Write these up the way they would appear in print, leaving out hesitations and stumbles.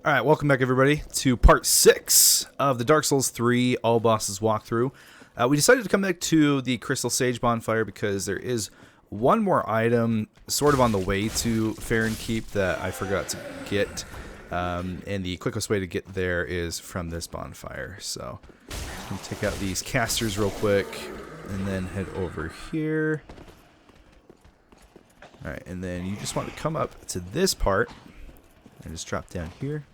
All right, welcome back, everybody, to part 6 of the Dark Souls 3 All Bosses walkthrough. We decided to come back to the Crystal Sage bonfire because there is one more item sort of on the way to Farron Keep that I forgot to get, and the quickest way to get there is from this bonfire. So I'm going to take out these casters real quick and then head over here. All right, and then you just want to come up to this part and just drop down here.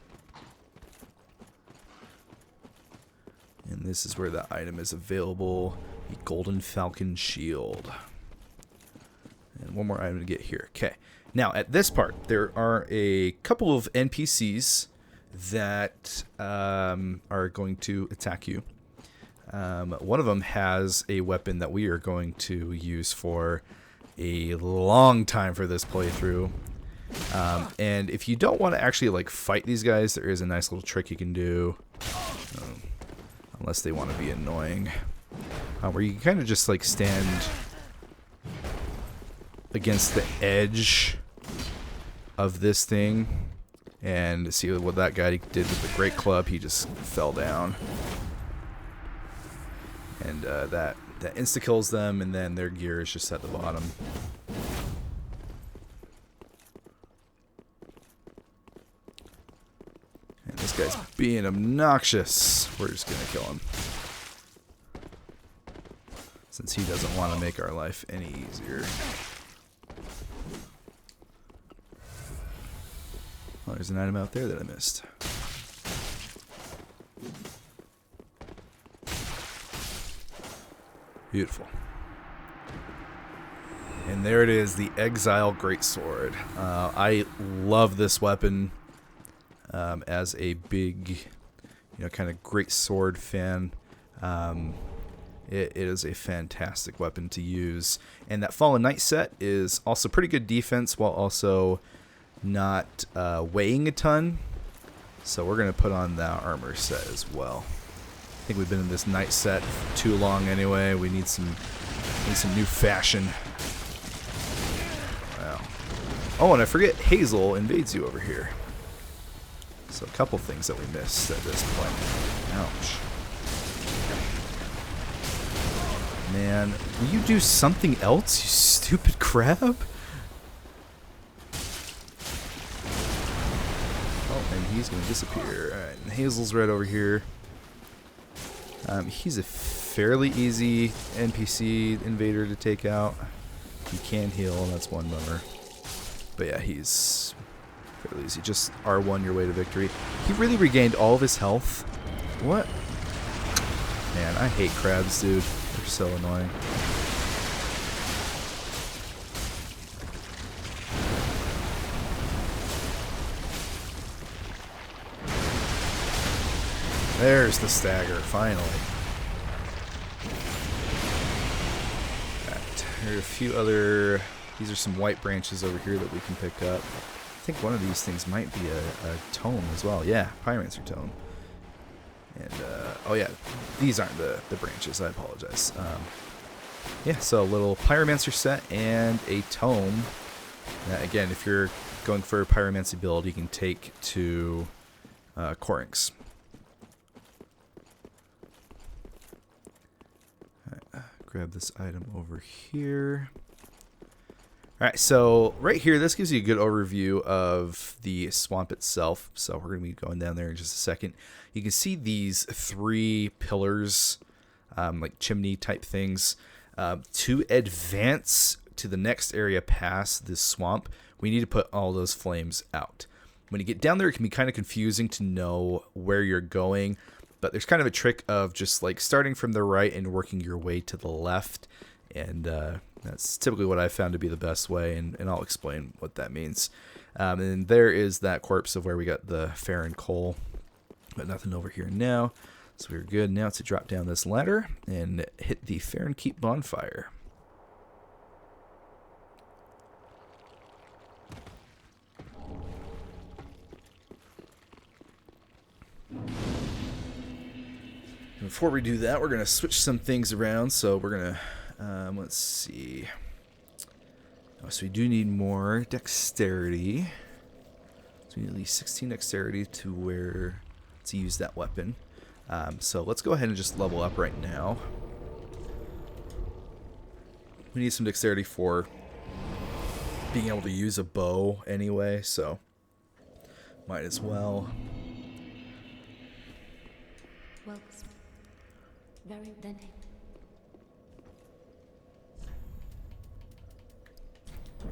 And this is where the item is available, the Golden Falcon Shield. And one more item to get here. Okay. Now, at this part, there are a couple of NPCs that are going to attack you. One of them has a weapon that we are going to use for a long time for this playthrough. And if you don't want to actually like fight these guys, there is a nice little trick you can do. Unless they want to be annoying. Where you can kind of just like stand against the edge of this thing and see what that guy did with the great club. He just fell down. And that insta-kills them, and then their gear is just at the bottom. And this guy's being obnoxious. We're just going to kill him. Since he doesn't want to make our life any easier. Oh, there's an item out there that I missed. Beautiful. And there it is, the Exile Greatsword. I love this weapon. As a big, kind of great sword fan, it is a fantastic weapon to use. And that Fallen Knight set is also pretty good defense while also not weighing a ton. So we're going to put on that armor set as well. I think we've been in this Knight set for too long anyway. We need some new fashion. Wow. Oh, and I forget, Hazel invades you over here. So a couple things that we missed at this point. Ouch. Man, will you do something else, you stupid crab? Oh, and he's going to disappear. Alright, and Hazel's right over here. He's a fairly easy NPC invader to take out. He can heal, and that's one bummer. But yeah, he's fairly easy. Just R1 your way to victory. He really regained all of his health. What? Man, I hate crabs, dude. They're so annoying. There's the stagger, finally. Alright, there are a few other... These are some white branches over here that we can pick up. I think one of these things might be a tome as well. Yeah, Pyromancer tome. And, oh yeah, these aren't the branches. I apologize. Yeah, so a little Pyromancer set and a tome. Again, if you're going for a Pyromancy build, you can take to Corinx. Grab this item over here. Alright, so right here, this gives you a good overview of the swamp itself. So we're going to be going down there in just a second. You can see these 3 pillars, like chimney type things. To advance to the next area past this swamp, we need to put all those flames out. When you get down there, it can be kind of confusing to know where you're going. But there's kind of a trick of just like starting from the right and working your way to the left. And that's typically what I found to be the best way, and I'll explain what that means. And there is that corpse of where we got the Farron coal, but nothing over here now. So we're good now to drop down this ladder and hit the Farron Keep bonfire. Before we do that, we're going to switch some things around. So we're going to, let's see. Oh, so we do need more dexterity. So we need at least 16 dexterity to use that weapon. So let's go ahead and just level up right now. We need some dexterity for being able to use a bow anyway, so might as well. Very denting.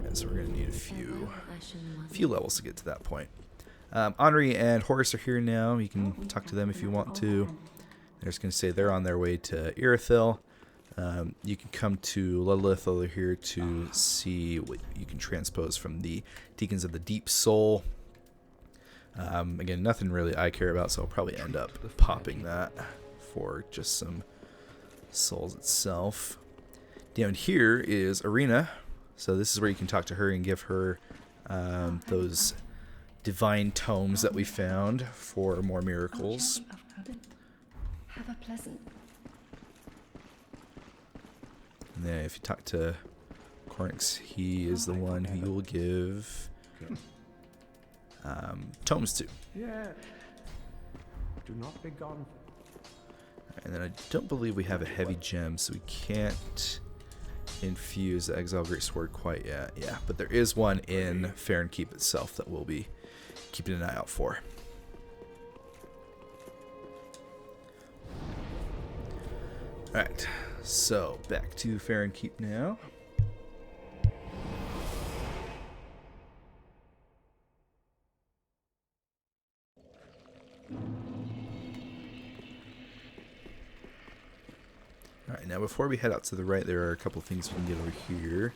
Yeah, so we're going to need a few levels to get to that point. Henri and Horace are here now. You can talk to them if you want to. They're just going to say they're on their way to Irithyll. You can come to Lilith over here to see what you can transpose from the Deacons of the Deep Soul. Again, nothing really I care about, so I'll probably end up popping that for just some souls itself. Down here is Arena. So this is where you can talk to her and give her those divine tomes that we found for more miracles. Have a pleasant. And then if you talk to Cornix, he is the one who you will give tomes to. Yeah. Do not be gone. And then I don't believe we have a heavy gem, so we can't infuse the Exile Greatsword quite yet. Yeah, but there is one in Farron Keep itself that we'll be keeping an eye out for. Alright, so back to Farron Keep now. Alright, now before we head out to the right, there are a couple things we can get over here.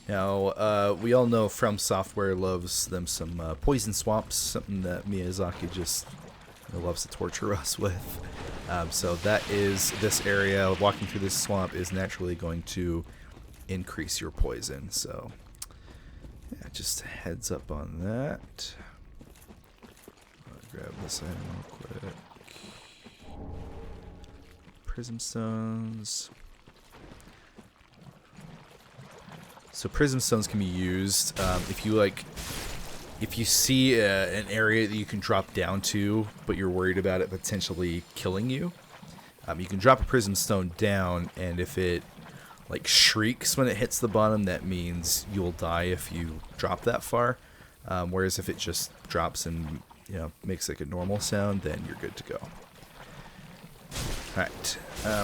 Now, we all know From Software loves them some poison swamps, something that Miyazaki just loves to torture us with. So that is this area. Walking through this swamp is naturally going to increase your poison, so yeah, just a heads up on that. I'll grab this item real quick. Prism stones. So prism stones can be used if you see an area that you can drop down to, but you're worried about it potentially killing you. You can drop a prism stone down, and if it like shrieks when it hits the bottom, that means you'll die if you drop that far. Whereas if it just drops and makes like a normal sound, then you're good to go. Alright,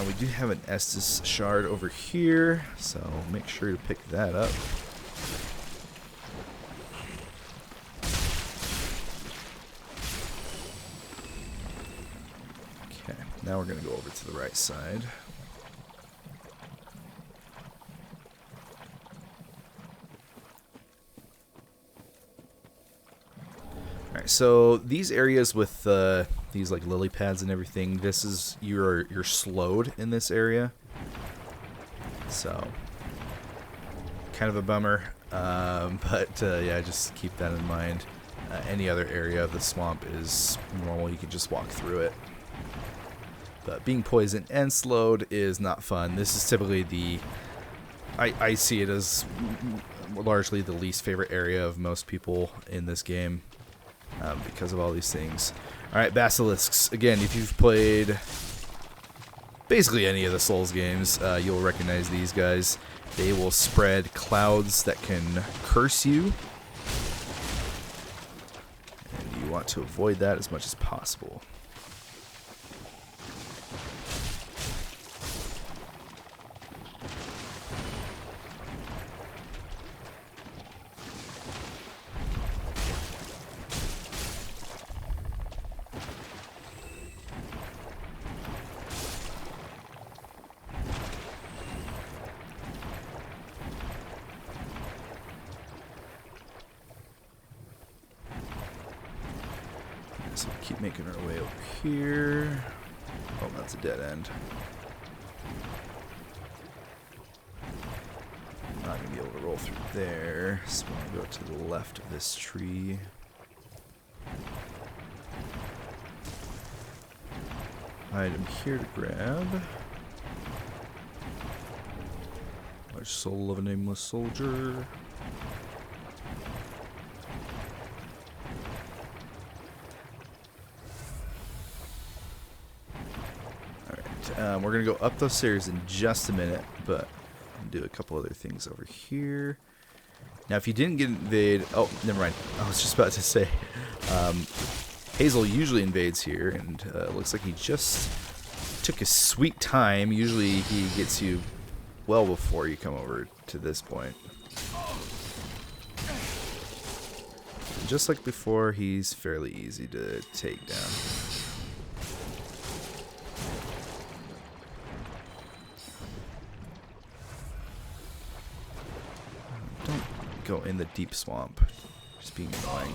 we do have an Estus shard over here, so make sure to pick that up. Okay, now we're going to go over to the right side. Alright, so these areas with these like lily pads and everything, this is you're slowed in this area, so kind of a bummer, but yeah, just keep that in mind. Any other area of the swamp is normal, you can just walk through it, but being poisoned and slowed is not fun. This is typically I see it as largely the least favorite area of most people in this game. Because of all these things. Alright, Basilisks. Again, if you've played basically any of the Souls games, you'll recognize these guys. They will spread clouds that can curse you. And you want to avoid that as much as possible. So we keep making our way over here. Oh, that's a dead end. I'm not going to be able to roll through there, so I'm going to go to the left of this tree. item here to grab. Large soul of a nameless soldier. Alright, we're going to go up those stairs in just a minute, but do a couple other things over here. Now, if you didn't get invaded... Oh, never mind. I was just about to say... Hazel usually invades here, and looks like he just took his sweet time. Usually he gets you well before you come over to this point. And just like before, he's fairly easy to take down. Don't go in the deep swamp. Just being annoying.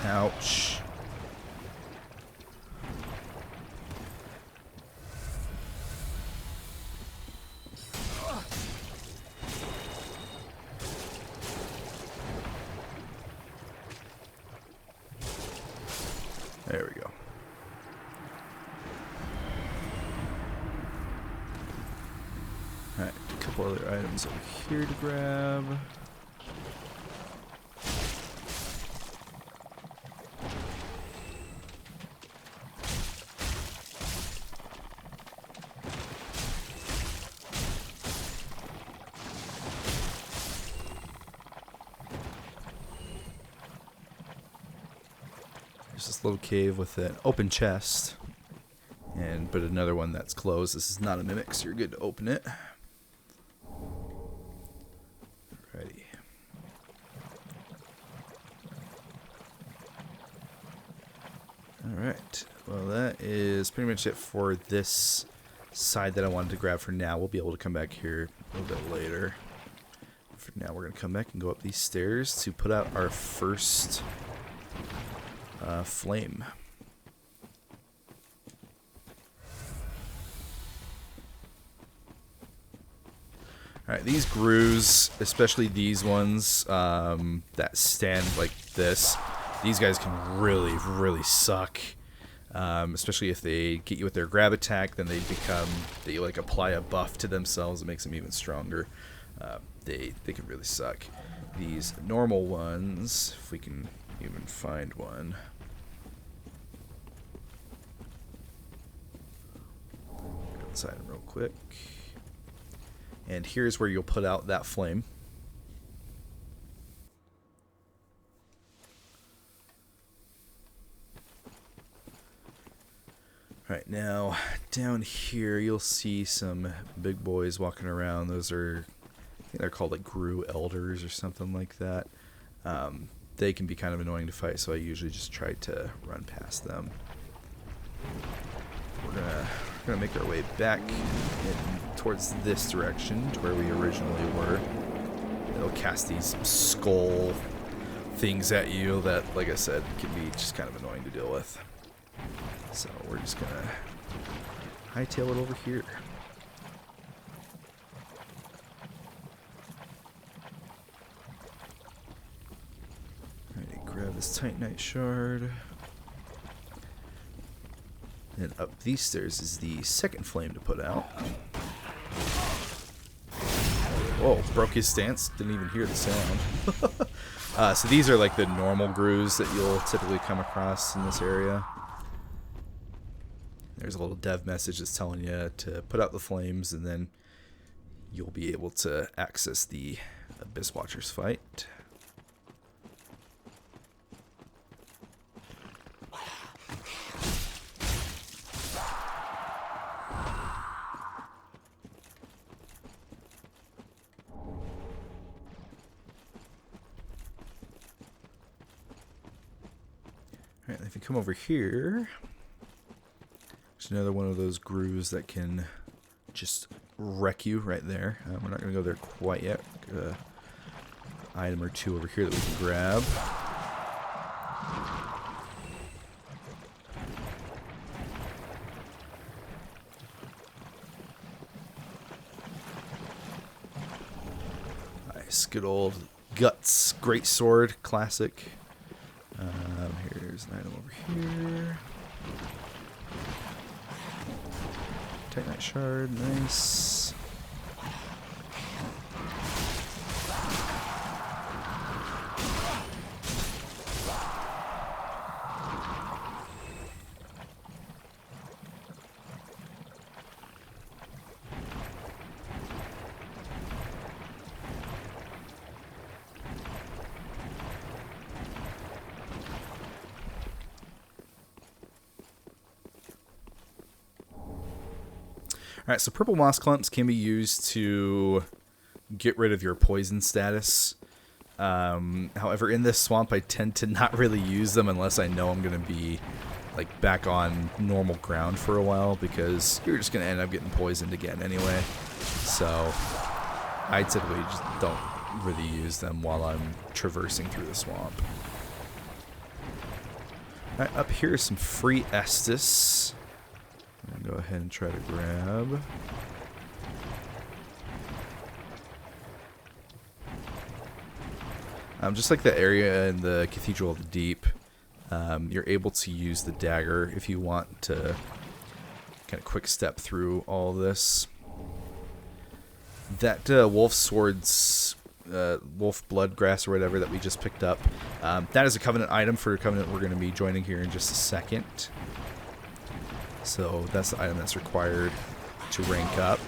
Ouch. There we go. Alright, a couple other items over here to grab. There's this little cave with an open chest, but another one that's closed. This is not a mimic, so you're good to open it. Alrighty. Alright, well that is pretty much it for this side that I wanted to grab for now. We'll be able to come back here a little bit later. For now, we're going to come back and go up these stairs to put out our first flame. Alright, these grooves, especially these ones that stand like this, these guys can really, really suck. Especially if they get you with their grab attack, then they like apply a buff to themselves. It makes them even stronger. They can really suck. These normal ones, if we can even find one. Go inside them real quick. And here's where you'll put out that flame. Alright, now down here you'll see some big boys walking around. Those are, I think they're called like Gru Elders or something like that. They can be kind of annoying to fight, so I usually just try to run past them. We're gonna make our way back towards this direction to where we originally were. They'll cast these skull things at you that, like I said, can be just kind of annoying to deal with. So we're just gonna hightail it over here. Alrighty, grab this Titanite shard. And up these stairs is the second flame to put out. Whoa, broke his stance. Didn't even hear the sound. So these are like the normal grooves that you'll typically come across in this area. There's a little dev message that's telling you to put out the flames, and then you'll be able to access the Abyss Watchers fight. Alright, if you come over here, there's another one of those grooves that can just wreck you right there. We're not going to go there quite yet. Got an item or two over here that we can grab. Nice, good old Guts, great sword, classic. Here's an item over here. Titanite shard, nice. Alright, so purple moss clumps can be used to get rid of your poison status. However, in this swamp, I tend to not really use them unless I know I'm going to be like back on normal ground for a while, because you're just going to end up getting poisoned again anyway. So I typically just don't really use them while I'm traversing through the swamp. Alright, up here is some free Estus. I'm gonna go ahead and try to grab. Just like the area in the Cathedral of the Deep, you're able to use the dagger if you want to kind of quick step through all this. That wolf swords, wolf blood grass or whatever that we just picked up, that is a covenant item for a covenant we're going to be joining here in just a second. So that's the item that's required to rank up.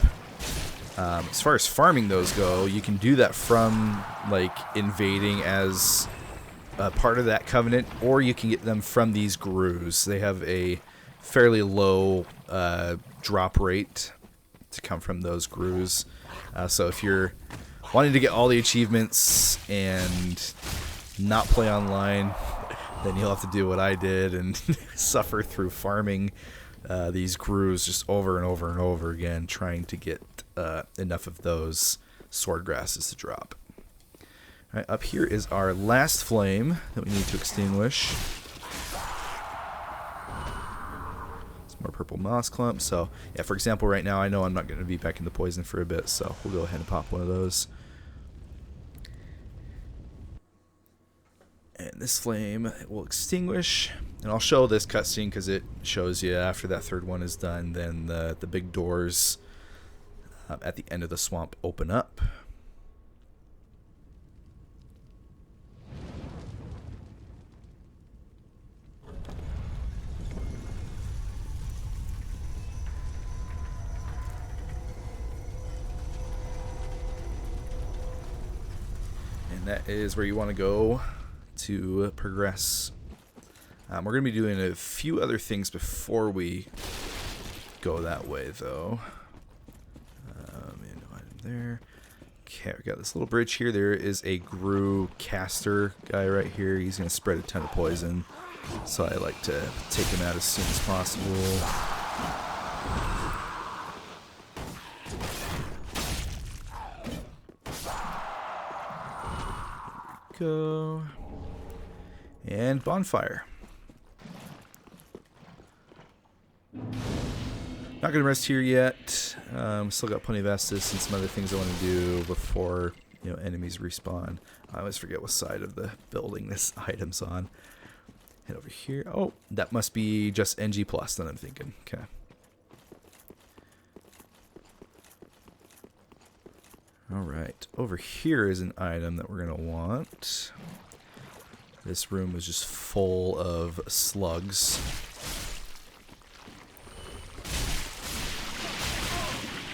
As far as farming those go, you can do that from like invading as part of that covenant, or you can get them from these grooves. They have a fairly low drop rate to come from those grooves. So if you're wanting to get all the achievements and not play online, then you'll have to do what I did and suffer through farming these grooves just over and over and over again, trying to get enough of those sword grasses to drop. All right, up here is our last flame that we need to extinguish. Some more purple moss clumps. So yeah, for example, right now I know I'm not going to be back in the poison for a bit, so we'll go ahead and pop one of those. And this flame will extinguish. And I'll show this cutscene because it shows you after that third one is done, then the big doors at the end of the swamp open up. And that is where you want to go to progress. We're going to be doing a few other things before we go that way, though. There. Okay, we got this little bridge here. There is a Gru caster guy right here. He's going to spread a ton of poison, so I like to take him out as soon as possible. There we go. And bonfire. Not going to rest here yet. Still got plenty of Estus and some other things I want to do before, enemies respawn. I always forget what side of the building this item's on. Head over here. Oh, that must be just NG plus then I'm thinking. Okay. Alright. Over here is an item that we're going to want. This room was just full of slugs.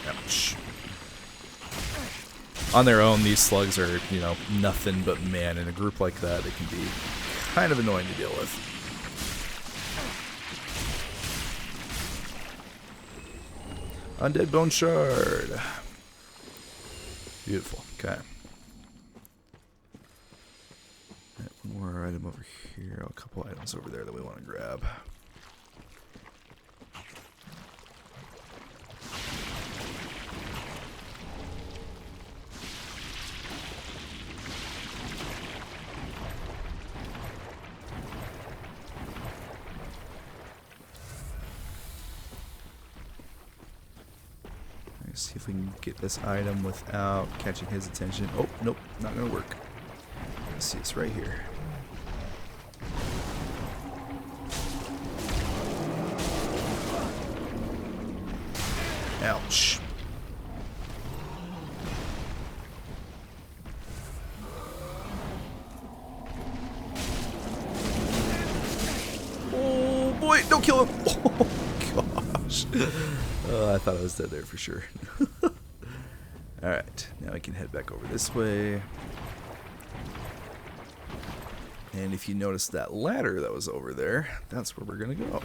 Ouch. On their own, these slugs are, nothing but man. In a group like that, they can be kind of annoying to deal with. Undead bone shard. Beautiful. Okay. One more item over here. A couple items over there that we want to grab. See if we can get this item without catching his attention. Oh, nope, not gonna work. Let's see, it's right here. Ouch. Oh boy, don't kill him. Oh gosh. I thought I was dead there for sure. Alright, now we can head back over this way. And if you notice that ladder that was over there, that's where we're gonna go.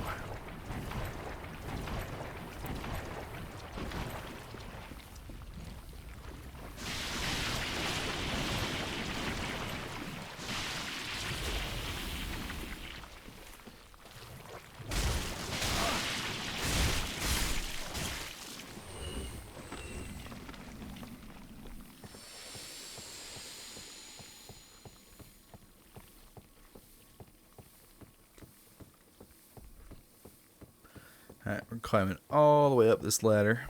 Alright, we're climbing all the way up this ladder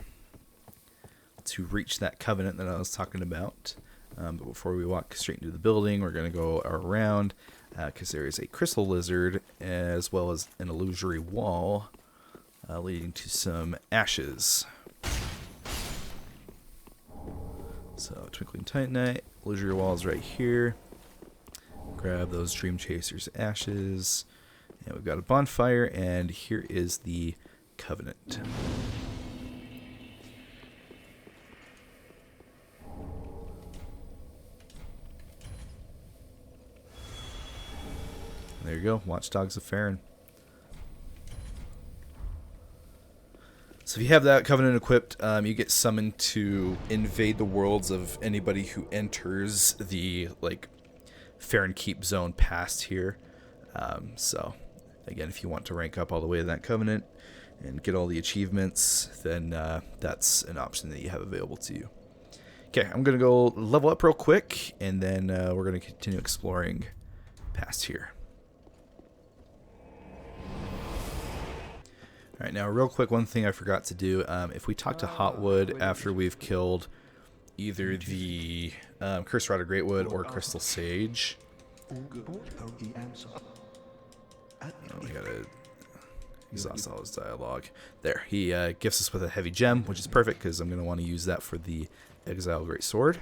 to reach that covenant that I was talking about. But before we walk straight into the building, we're going to go around because there is a crystal lizard as well as an illusory wall leading to some ashes. So, Twinkling Titanite, illusory wall is right here. Grab those Dream Chasers ashes. And we've got a bonfire, and here is the covenant. There you go, Watchdogs of Farron. So if you have that covenant equipped, you get summoned to invade the worlds of anybody who enters the Farron Keep zone past here. So again, if you want to rank up all the way to that covenant and get all the achievements, then that's an option that you have available to you. Okay, I'm going to go level up real quick, and then we're going to continue exploring past here. Alright, now real quick, one thing I forgot to do. If we talk to Hotwood after we've killed either the Cursed Rod of Greatwood or Crystal Sage. We gotta exhaust all his dialogue. There, he gifts us with a heavy gem, which is perfect because I'm going to want to use that for the Exile Great Sword,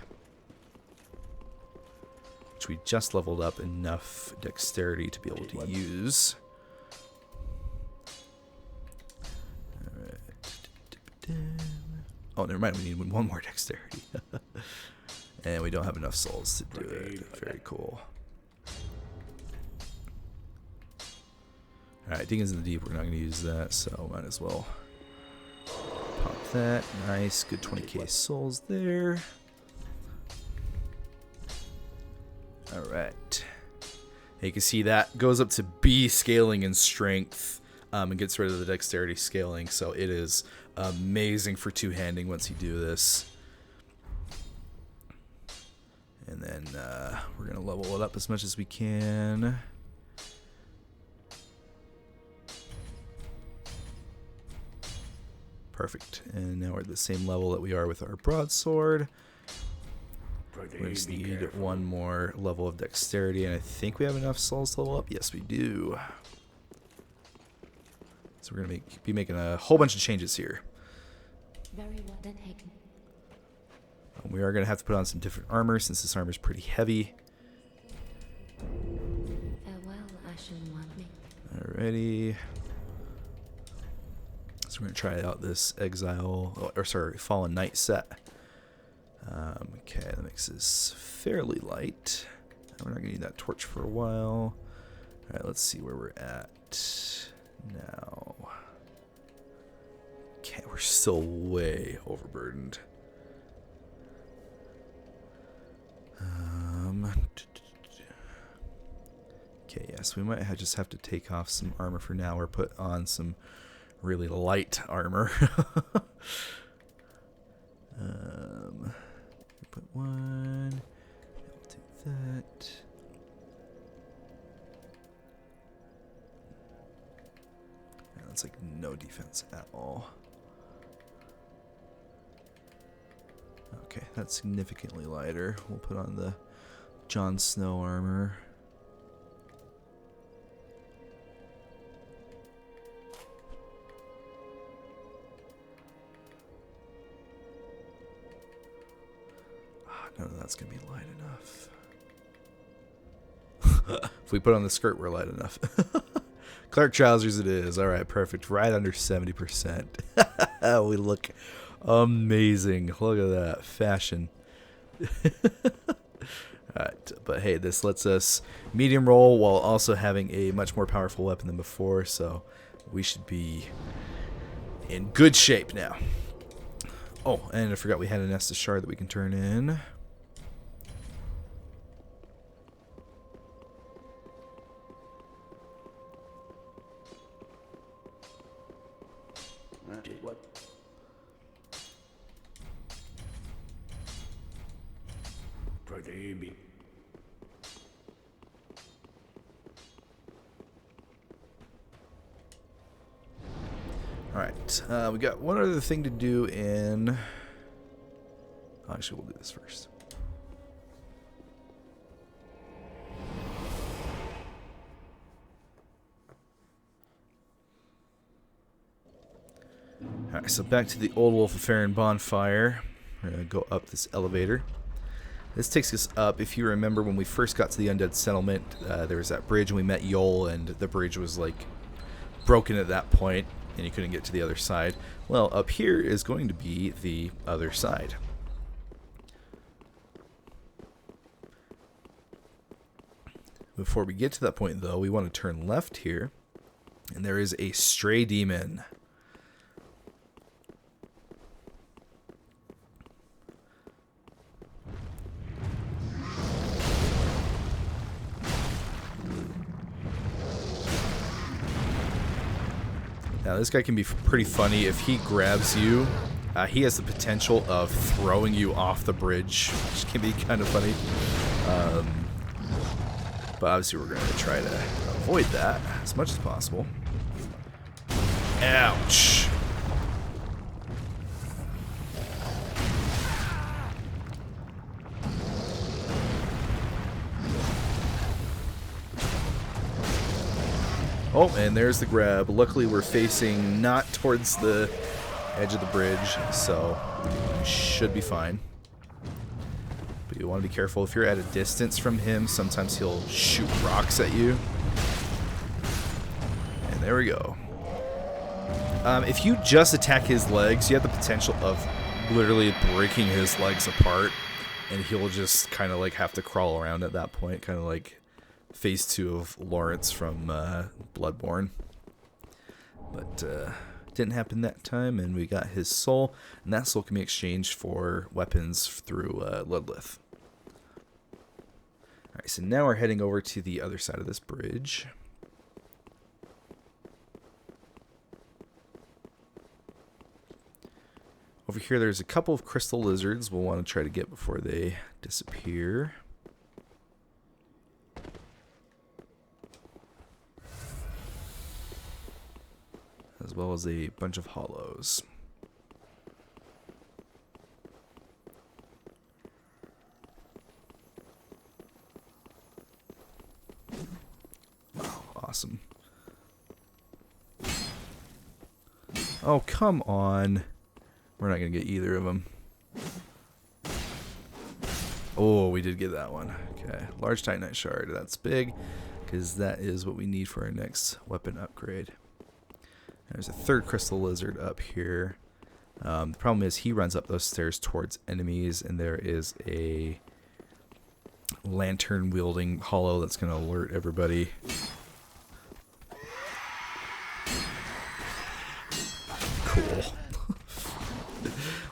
which we just leveled up enough dexterity to be able to use. Oh, never mind, we need one more dexterity. And we don't have enough souls to do it. Very cool. Alright, Diggins in the Deep, we're not going to use that, so might as well pop that. Nice, good 20k souls there. Alright. You can see that goes up to B scaling in strength and gets rid of the dexterity scaling, so it is amazing for two-handing once you do this. And then we're going to level it up as much as we can. Perfect. And now we're at the same level that we are with our broadsword. We just need one more level of dexterity, and I think we have enough souls to level up. Yes, we do. So we're going to be making a whole bunch of changes here. Very well then, Hagen. We are going to have to put on some different armor since this armor is pretty heavy. Farewell, Ashen One. Alrighty. So we're going to try out this Fallen Knight set. Okay, that makes this fairly light. We're not going to need that torch for a while. Alright, let's see where we're at now. Okay, we're still way overburdened. Okay, yes, we might just have to take off some armor for now or put on some really light armor. Put one. I'll do that. Yeah, that's like no defense at all. Okay, that's significantly lighter. We'll put on the Jon Snow armor. None of that's going to be light enough. If we put on the skirt, we're light enough. Clark trousers it is. All right, perfect. Right under 70%. We look amazing. Look at that. Fashion. Alright, but hey, this lets us medium roll while also having a much more powerful weapon than before, so we should be in good shape now. Oh, and I forgot we had an Estus shard that we can turn in. What? Protein. Alright, we got one other thing to do in... Oh, actually, we'll do this first. Alright, so back to the Old Wolf of Farron bonfire. We're going to go up this elevator. This takes us up. If you remember when we first got to the Undead Settlement, there was that bridge and we met Yol, and the bridge was like broken at that point and you couldn't get to the other side. Well, up here is going to be the other side. Before we get to that point, though, we want to turn left here, and there is a stray demon. Now, this guy can be pretty funny. If he grabs you, he has the potential of throwing you off the bridge, which can be kind of funny. But obviously we're going to try to avoid that as much as possible. Ouch! Oh, and there's the grab. Luckily we're facing not towards the edge of the bridge, so we should be fine. But you want to be careful. If you're at a distance from him, sometimes he'll shoot rocks at you. And there we go. If you just attack his legs, you have the potential of literally breaking his legs apart, and he'll just kind of like have to crawl around at that point, kind of like phase 2 of Lawrence from Bloodborne. But didn't happen that time, and we got his soul, and that soul can be exchanged for weapons through Ludlith. Alright, so now we're heading over to the other side of this bridge. Over here there's a couple of crystal lizards we'll want to try to get before they disappear. As well as a bunch of hollows. Oh, awesome. Oh, come on. We're not going to get either of them. Oh, we did get that one. Okay, large titanite shard. That's big, because that is what we need for our next weapon upgrade. There's a third crystal lizard up here. The problem is he runs up those stairs towards enemies, and there is a lantern-wielding hollow that's going to alert everybody. Cool.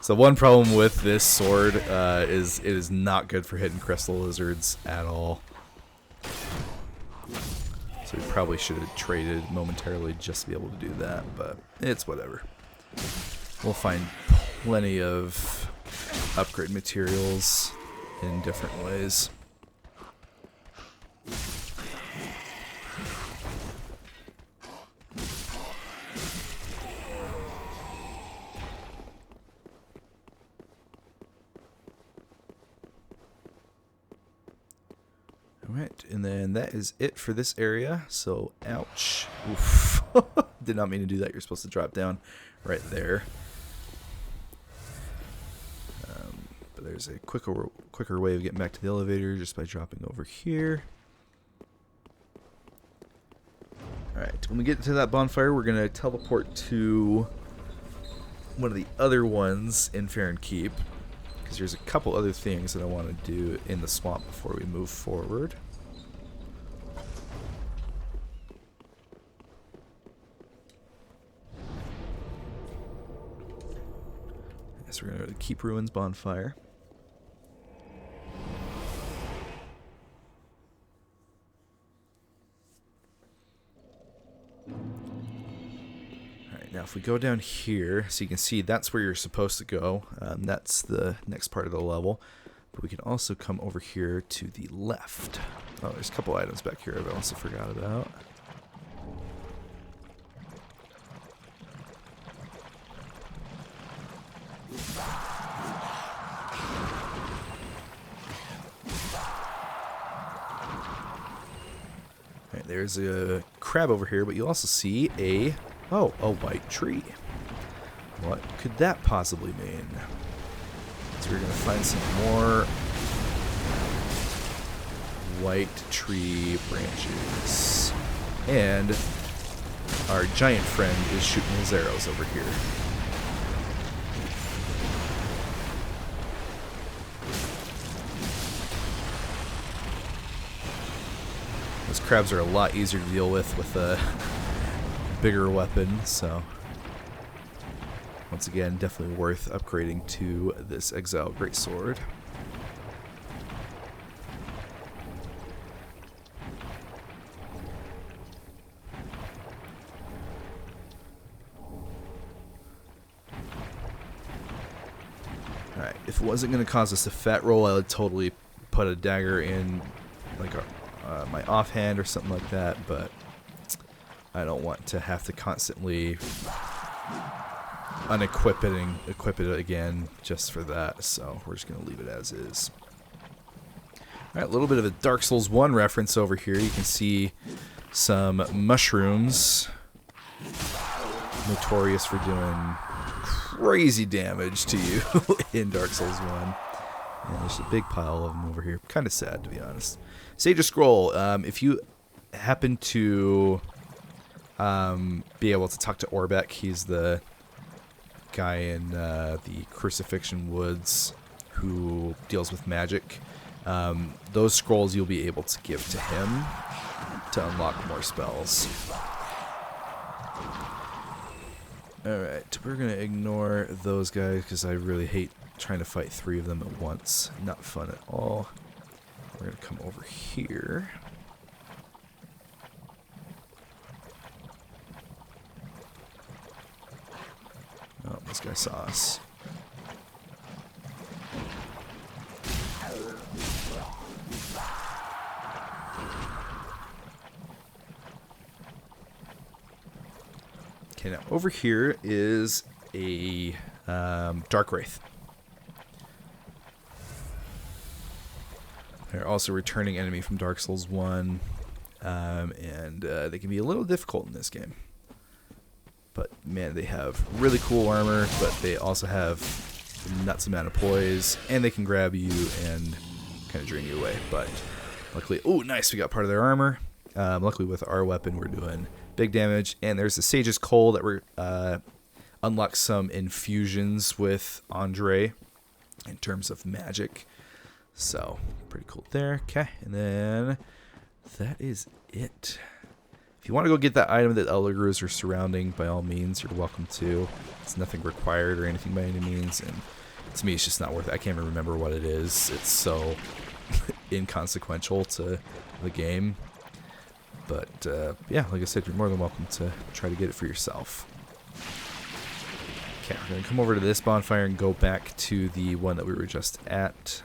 So one problem with this sword is it is not good for hitting crystal lizards at all. So we probably should have traded momentarily just to be able to do that, but it's whatever. We'll find plenty of upgrade materials in different ways. Alright, and then that is it for this area. So, ouch. Oof. Did not mean to do that. You're supposed to drop down right there. But there's a quicker way of getting back to the elevator just by dropping over here. Alright, when we get to that bonfire, we're going to teleport to one of the other ones in Farron Keep, because there's a couple other things that I want to do in the swamp before we move forward. So we're going to go to Keep Ruins bonfire. Now if we go down here, so you can see that's where you're supposed to go. That's the next part of the level. But we can also come over here to the left. Oh, there's a couple items back here I also forgot about. Alright, there's a crab over here, but you'll also see a white tree. What could that possibly mean? So we're going to find some more white tree branches. And our giant friend is shooting his arrows over here. Those crabs are a lot easier to deal with a bigger weapon, so once again, definitely worth upgrading to this Exile Greatsword. Alright, if it wasn't going to cause us a fat roll, I would totally put a dagger in like my offhand or something like that, but I don't want to have to constantly equip it again just for that, so we're just going to leave it as is. Alright, a little bit of a Dark Souls 1 reference over here. You can see some mushrooms, notorious for doing crazy damage to you in Dark Souls 1. And there's a big pile of them over here. Kind of sad, to be honest. Sage Scroll, if you happen to be able to talk to Orbeck, he's the guy in the Crucifixion Woods who deals with magic. Those scrolls you'll be able to give to him to unlock more spells. Alright, we're going to ignore those guys because I really hate trying to fight 3 of them at once. Not fun at all. We're going to come over here. Oh, this guy saw us. Okay, now over here is a Dark Wraith. They're also a returning enemy from Dark Souls 1, and they can be a little difficult in this game. But man, they have really cool armor, but they also have nuts amount of poise, and they can grab you and kind of drain you away. But luckily, oh nice, we got part of their armor. Luckily with our weapon we're doing big damage, and there's the Sage's Coal that we're unlock some infusions with Andre in terms of magic. So pretty cool there. Okay, and then that is it. If you want to go get that item that Elder Grus are surrounding, by all means, you're welcome to. It's nothing required or anything by any means, and to me, it's just not worth it. I can't even remember what it is. It's so inconsequential to the game. But, yeah, like I said, you're more than welcome to try to get it for yourself. Okay, we're going to come over to this bonfire and go back to the one that we were just at.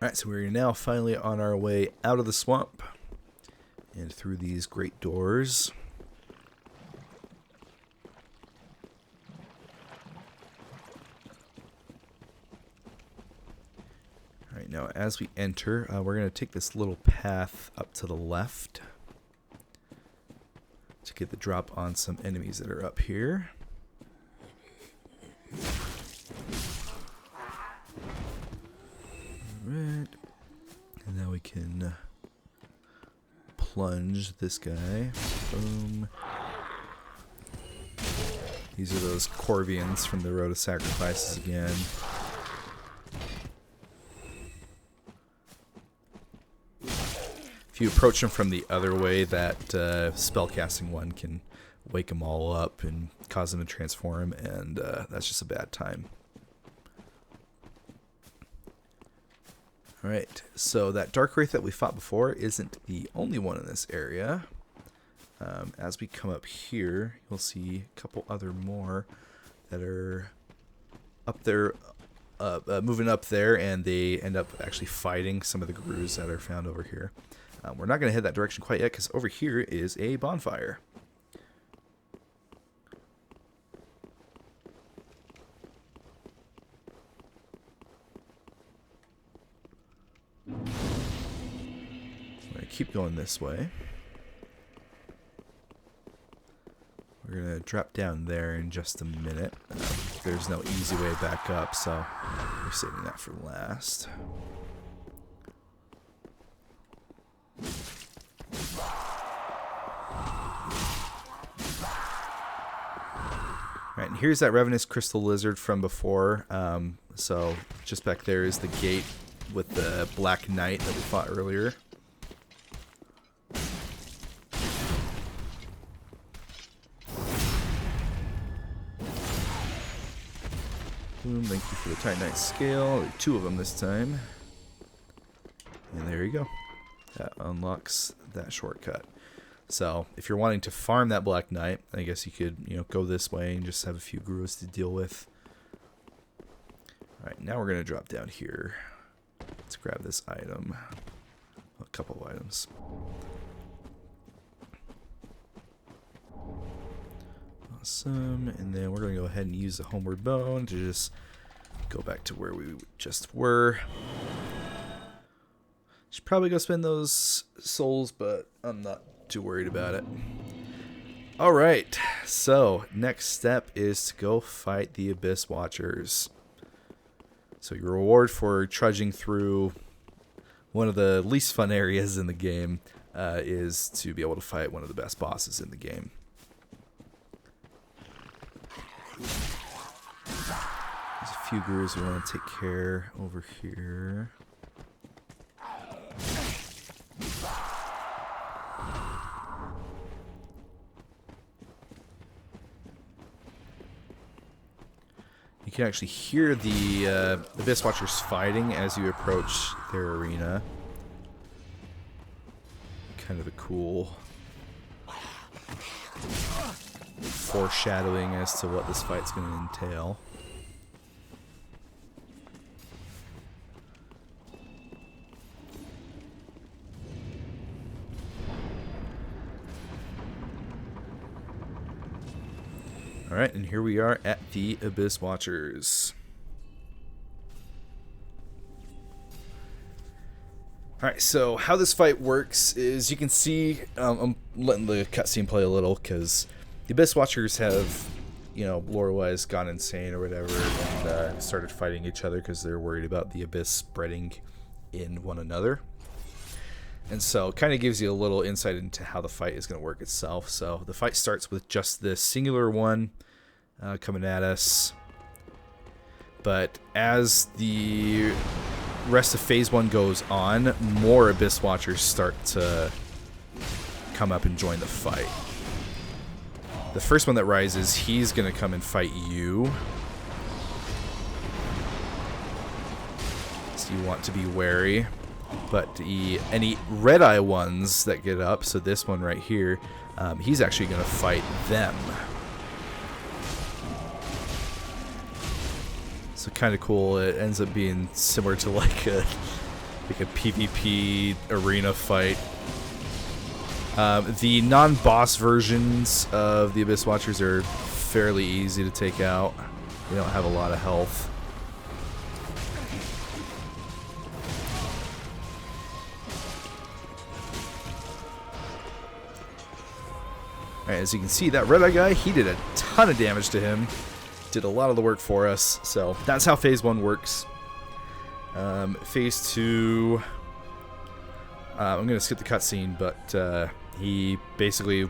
Alright, so we're now finally on our way out of the swamp and through these great doors. Alright, now as we enter, we're going to take this little path up to the left to get the drop on some enemies that are up here. Alright, and now we can plunge this guy. Boom. These are those Corvians from the Road of Sacrifices again. If you approach them from the other way, that spellcasting one can wake them all up and cause them to transform, and that's just a bad time. Alright, so that Dark Wraith that we fought before isn't the only one in this area. As we come up here, you'll see a couple other more that are up there, moving up there, and they end up actually fighting some of the Grus that are found over here. We're not going to head that direction quite yet, because over here is a bonfire. I'm going to keep going this way. We're going to drop down there in just a minute. There's no easy way back up, so we're saving that for last. Alright, and here's that Ravenous Crystal Lizard from before. So just back there is the gate with the Black Knight that we fought earlier. Boom, thank you for the Titanite scale. There are 2 of them this time. And there you go. That unlocks that shortcut. So if you're wanting to farm that Black Knight, I guess you could, go this way and just have a few Grus to deal with. Alright, now we're going to drop down here. Let's grab this item. A couple of items. Awesome. And then we're going to go ahead and use the Homeward Bone to just go back to where we just were. Should probably go spend those souls, but I'm not too worried about it. Alright, so next step is to go fight the Abyss Watchers. So your reward for trudging through one of the least fun areas in the game is to be able to fight one of the best bosses in the game. There's a few Grus we want to take care over here. You can actually hear the Abyss Watchers fighting as you approach their arena. Kind of a cool foreshadowing as to what this fight's going to entail. Alright, and here we are at the Abyss Watchers. Alright, so how this fight works is you can see, I'm letting the cutscene play a little because the Abyss Watchers have, lore-wise gone insane or whatever and started fighting each other because they're worried about the Abyss spreading in one another. And so it kind of gives you a little insight into how the fight is going to work itself. So the fight starts with just this singular one coming at us. But as the rest of Phase 1 goes on, more Abyss Watchers start to come up and join the fight. The first one that rises, he's going to come and fight you. So you want to be wary. But any red-eye ones that get up, so this one right here, he's actually going to fight them. So kind of cool. It ends up being similar to like a like a PvP arena fight. The non-boss versions of the Abyss Watchers are fairly easy to take out. They don't have a lot of health. Alright, as you can see, that red-eye guy, he did a ton of damage to him. Did a lot of the work for us. So that's how Phase 1 works. Phase 2... I'm going to skip the cutscene, but he basically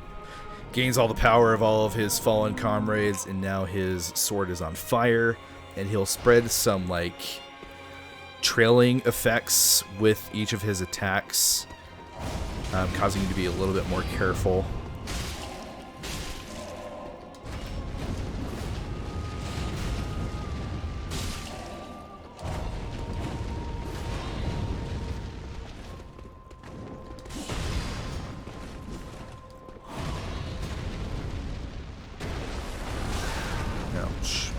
gains all the power of all of his fallen comrades, and now his sword is on fire, and he'll spread some, like, trailing effects with each of his attacks, causing you to be a little bit more careful. Ouch.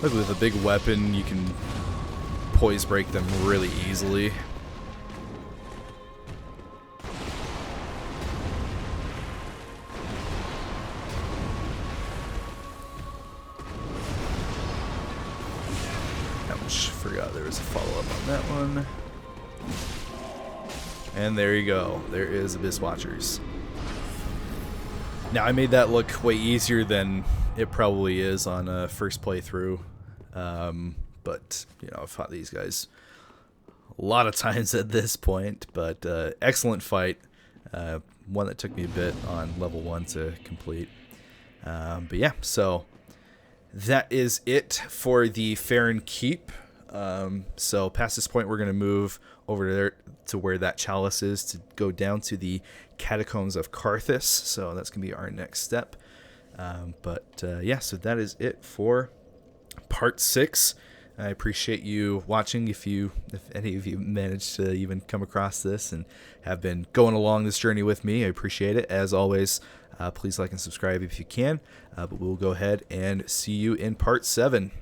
Look, with a big weapon, you can poise break them really easily. Ouch, forgot there was a follow-up on that one. And there you go. There is Abyss Watchers. Now, I made that look way easier than it probably is on a first playthrough. But, you know, I've fought these guys a lot of times at this point. But excellent fight. One that took me a bit on level 1 to complete. But yeah, so that is it for the Farron Keep. So past this point, we're going to move over there to where that chalice is to go down to the catacombs of Carthus. So that's going to be our next step. Yeah, so that is it for part 6. I appreciate you watching. If any of you managed to even come across this and have been going along this journey with me, I appreciate it. As always, please like and subscribe if you can. But we'll go ahead and see you in part 7.